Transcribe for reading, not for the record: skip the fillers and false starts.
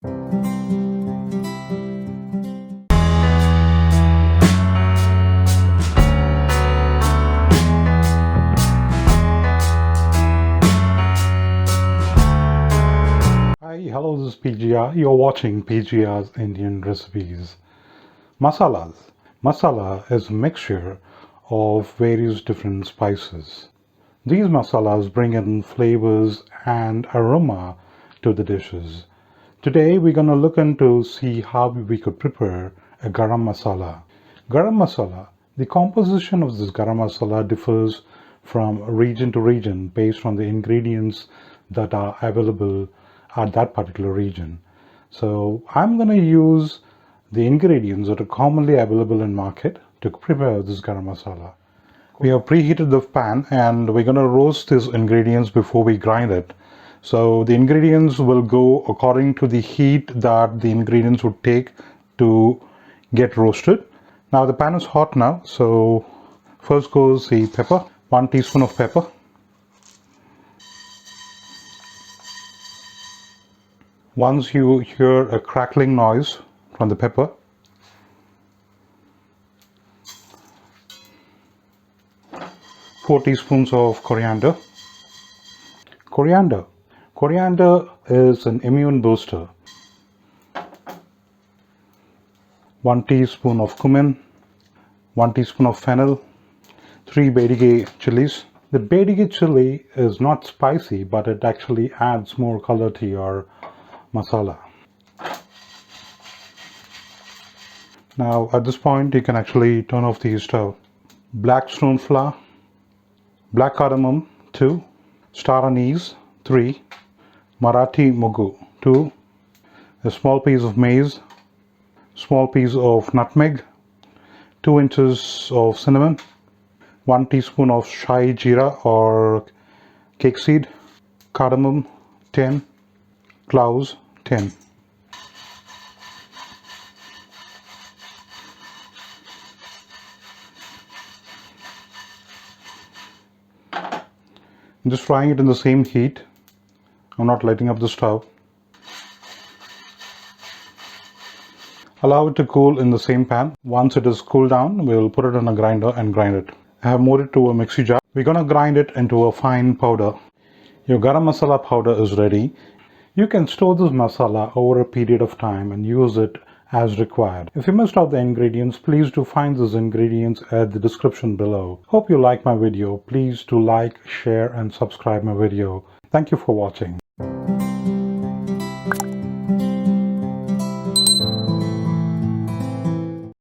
Hi, hello, this is PGR. You're watching PGR's Indian Recipes. Masalas. Masala is a mixture of various different spices. These masalas bring in flavors and aroma to the dishes. Today we're going to look into see how we could prepare a garam masala. Garam masala, the composition of this garam masala differs from region to region based on the ingredients that are available at that particular region. So I'm going to use the ingredients that are commonly available in market to prepare this garam masala. We have preheated the pan and we're going to roast these ingredients before we grind it. So the ingredients will go according to the heat that the ingredients would take to get roasted. Now the pan is hot now, so first goes the pepper, 1 teaspoon of pepper. Once you hear a crackling noise from the pepper, four teaspoons of coriander. Coriander is an immune booster. 1 teaspoon of cumin, 1 teaspoon of fennel, 3 Badige chilies. The Badige chili is not spicy, but it actually adds more color to your masala. Now at this point you can actually turn off the stove. Black stone flour, black cardamom 2, star anise 3, Marathi mogu 2, a small piece of maize, small piece of nutmeg, 2 inches of cinnamon, 1 teaspoon of Shai Jeera or cake seed, cardamom 10, cloves 10. I'm just frying it in the same heat. I'm not lighting up the stove. Allow it to cool in the same pan. Once it is cooled down, we'll put it in a grinder and grind it. I have moved it to a mixie jar. We're going to grind it into a fine powder. Your garam masala powder is ready. You can store this masala over a period of time and use it as required. If you missed out the ingredients, please do find those ingredients at the description below. Hope you like my video. Please do like, share and subscribe my video. Thank you for watching.